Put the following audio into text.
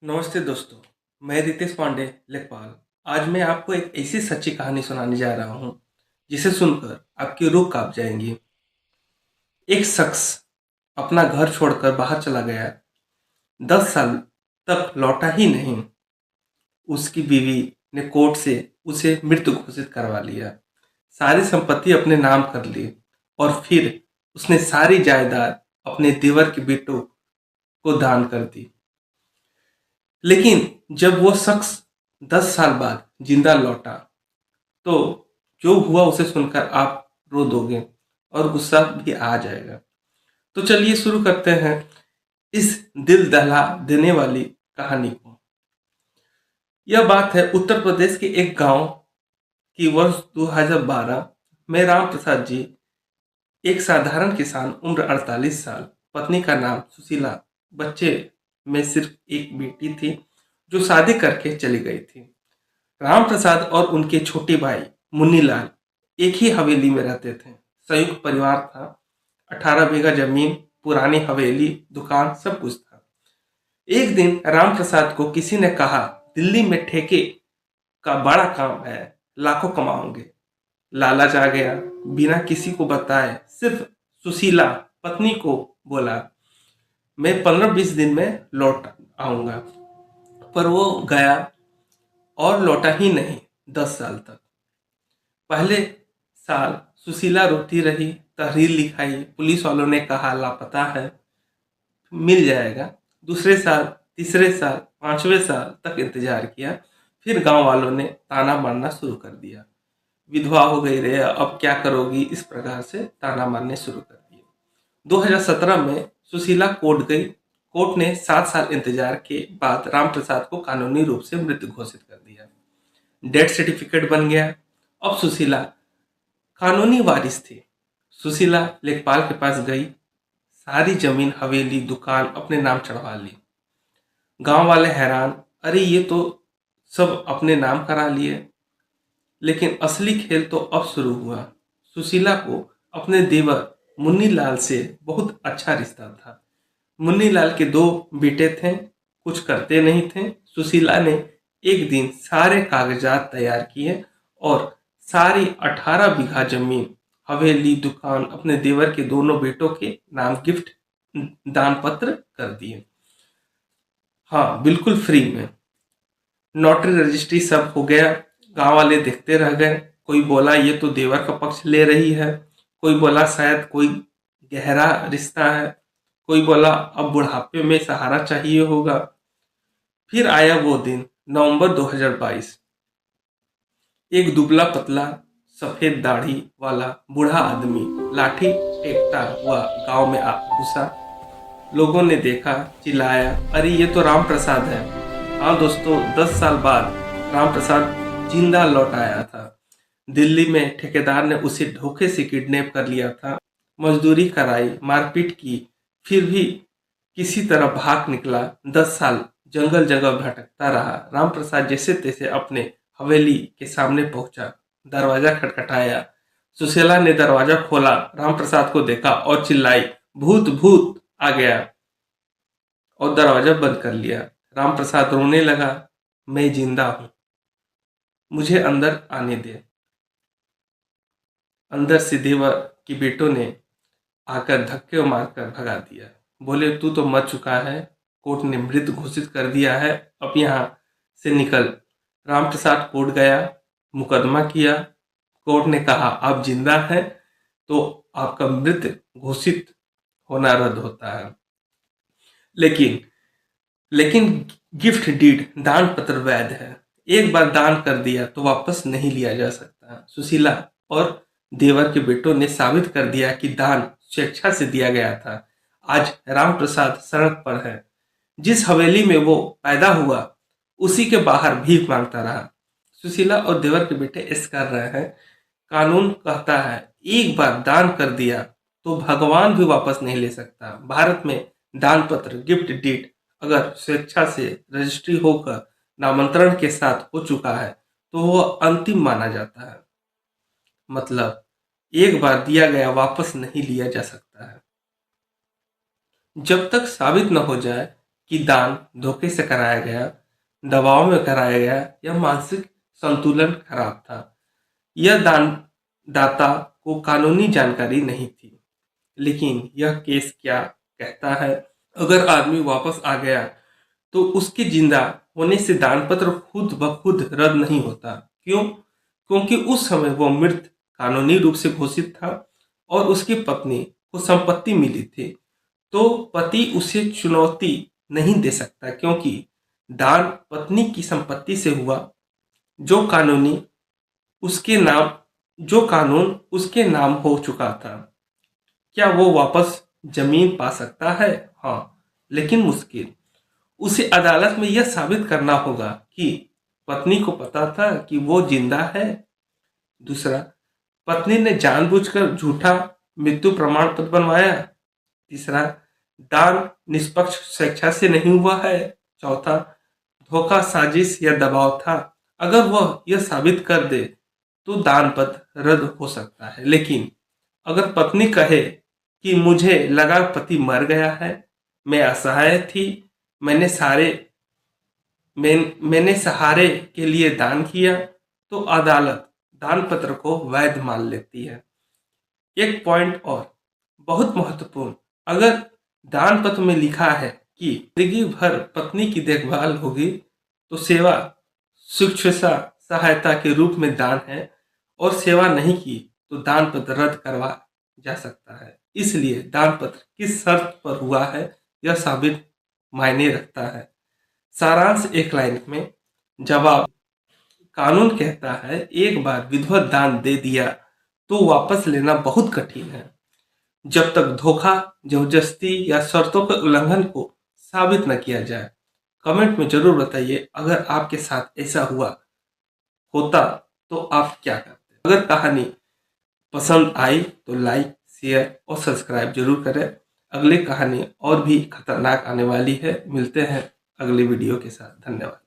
नमस्ते दोस्तों, मैं रितेश पांडे लेखपाल। आज मैं आपको एक ऐसी सच्ची कहानी सुनाने जा रहा हूँ जिसे सुनकर आपकी रूह कांप जाएंगी। एक शख्स अपना घर छोड़कर बाहर चला गया। 10 साल तक लौटा ही नहीं। उसकी बीवी ने कोर्ट से उसे मृत घोषित करवा लिया, सारी संपत्ति अपने नाम कर ली और फिर उसने सारी जायदाद अपने देवर के बेटों को दान कर दी। लेकिन जब वो शख्स 10 साल बाद जिंदा लौटा तो जो हुआ उसे सुनकर आप रो दोगे और गुस्सा भी आ जाएगा। तो चलिए शुरू करते हैं इस दिल दहला देने वाली कहानी को। यह बात है उत्तर प्रदेश के एक गांव की। वर्ष 2012 में राम प्रसाद जी, एक साधारण किसान, उम्र 48 साल, पत्नी का नाम सुशीला, बच्चे में सिर्फ एक बेटी थी जो शादी करके चली गई थी। राम प्रसाद और उनके छोटे भाई मुन्नीलाल एक ही हवेली में रहते थे। संयुक्त परिवार था। 18 बीघा जमीन, पुरानी हवेली, दुकान, सब कुछ था। एक दिन राम प्रसाद को किसी ने कहा, दिल्ली में ठेके का बड़ा काम है, लाखों कमाओगे। लालच आ गया। बिना किसी को बताए सिर्फ सुशीला पत्नी को बोला, मैं 15-20 दिन में लौट आऊंगा। पर वो गया और लौटा ही नहीं। 10 साल तक। पहले साल सुशीला रोती रही, तहरीर लिखाई, पुलिस वालों ने कहा लापता है, मिल जाएगा। दूसरे साल, तीसरे साल, 5वें साल तक इंतजार किया। फिर गांव वालों ने ताना मारना शुरू कर दिया, विधवा हो गई रे, अब क्या करोगी, इस प्रकार से ताना मारने शुरू कर दिए। 2017 में सुशीला कोर्ट गई। कोर्ट ने 7 साल इंतजार के बाद राम प्रसाद को कानूनी रूप से मृत घोषित कर दिया। डेथ सर्टिफिकेट बन गया। अब सुशीला कानूनी वारिस थी। सुशीला लेखपाल के पास गई, सारी जमीन, हवेली, दुकान अपने नाम चढ़वा ली। गांव वाले हैरान, अरे ये तो सब अपने नाम करा लिए। लेकिन असली खेल तो अब शुरू हुआ। सुशीला को अपने देवर मुन्नीलाल से बहुत अच्छा रिश्ता था। मुन्नीलाल के 2 बेटे थे, कुछ करते नहीं थे। सुशीला ने एक दिन सारे कागजात तैयार किए और सारी 18 बीघा जमीन, हवेली, दुकान अपने देवर के दोनों बेटों के नाम गिफ्ट दान पत्र कर दिए। हाँ, बिल्कुल फ्री में। नोटरी रजिस्ट्री सब हो गया। गांव वाले देखते रह गए। कोई बोला ये तो देवर का पक्ष ले रही है, कोई बोला शायद कोई गहरा रिश्ता है, कोई बोला अब बुढ़ापे में सहारा चाहिए होगा। फिर आया वो दिन, नवंबर 2022। एक दुबला पतला सफेद दाढ़ी वाला बूढ़ा आदमी लाठी टेकता हुआ गांव में घुसा। लोगों ने देखा, चिल्लाया, अरे ये तो राम प्रसाद है। हाँ दोस्तों, 10 साल बाद राम प्रसाद जिंदा लौट आया था। दिल्ली में ठेकेदार ने उसे धोखे से किडनैप कर लिया था, मजदूरी कराई, मारपीट की, फिर भी किसी तरह भाग निकला। 10 साल जंगल जंगल भटकता रहा। राम प्रसाद जैसे तैसे अपने हवेली के सामने पहुंचा। दरवाजा खटखटाया। सुशीला ने दरवाजा खोला, राम प्रसाद को देखा और चिल्लाई, भूत भूत आ गया, और दरवाजा बंद कर लिया। राम प्रसाद रोने लगा, मैं जिंदा हूं, मुझे अंदर आने दे। अंदर से देवर के बेटों ने आकर धक्के मारकर भगा दिया। बोले, तू तो मर चुका है, कोर्ट ने मृत घोषित कर दिया है, अब यहाँ से निकल। राम प्रसाद कोर्ट गया, मुकदमा किया। कोर्ट ने कहा आप जिंदा हैं तो आपका मृत घोषित होना रद्द होता है। लेकिन लेकिन गिफ्ट डीड, दान पत्र वैध है। एक बार दान कर दिया तो वापस नहीं लिया जा सकता। सुशीला और देवर के बेटों ने साबित कर दिया कि दान स्वेच्छा से दिया गया था। आज राम प्रसाद सड़क पर है। जिस हवेली में वो पैदा हुआ उसी के बाहर भीख मांगता रहा। सुशीला और देवर के बेटे ऐश कर रहे हैं। कानून कहता है एक बार दान कर दिया तो भगवान भी वापस नहीं ले सकता। भारत में दान पत्र, गिफ्ट डीड अगर स्वेच्छा से रजिस्ट्री होकर नामांतरण के साथ हो चुका है तो वह अंतिम माना जाता है। मतलब एक बार दिया गया वापस नहीं लिया जा सकता है। जब तक साबित न हो जाए कि दान धोखे से कराया गया, दबाव में कराया गया या मानसिक संतुलन खराब था। यह दाता को कानूनी जानकारी नहीं थी। लेकिन यह केस क्या कहता है? अगर आदमी वापस आ गया तो उसके जिंदा होने से दान पत्र खुद ब खुद रद्द नहीं होता। क्यों? क्योंकि उस समय वह मृत कानूनी रूप से घोषित था और उसकी पत्नी को संपत्ति मिली थी। तो पति उसे चुनौती नहीं दे सकता, क्योंकि दान पत्नी की संपत्ति से हुआ। जो कानूनी उसके नाम जो कानून उसके नाम हो चुका था। क्या वो वापस जमीन पा सकता है? हाँ, लेकिन मुश्किल। उसे अदालत में यह साबित करना होगा कि पत्नी को पता था कि वो जिंदा है। दूसरा, पत्नी ने जानबूझकर झूठा मृत्यु प्रमाण पत्र बनवाया। तीसरा, दान निष्पक्ष स्वेच्छा से नहीं हुआ है। चौथा, धोखा, साजिश या दबाव था। अगर वह यह साबित कर दे तो दान पत्र रद्द हो सकता है। लेकिन अगर पत्नी कहे कि मुझे लगा पति मर गया है, मैं असहाय थी, मैंने सहारे के लिए दान किया, तो अदालत दान पत्र को वैध मान लेती है। एक पॉइंट और बहुत महत्वपूर्ण, अगर दान पत्र में लिखा है कि जिंदगी भर पत्नी की देखभाल होगी, तो सेवा शुश्रूषा सहायता के रूप में दान है, और सेवा नहीं की तो दान पत्र रद्द करवा जा सकता है। इसलिए दान पत्र किस शर्त पर हुआ है, यह साबित मायने रखता है। सारांश एक लाइन में जवाब: कानून कहता है एक बार विधिवत दान दे दिया तो वापस लेना बहुत कठिन है, जब तक धोखा, जबरदस्ती या शर्तों के उल्लंघन को साबित न किया जाए। कमेंट में जरूर बताइए, अगर आपके साथ ऐसा होता तो आप क्या करते। अगर कहानी पसंद आई तो लाइक, शेयर और सब्सक्राइब जरूर करें। अगली कहानी और भी खतरनाक आने वाली है। मिलते हैं अगली वीडियो के साथ। धन्यवाद।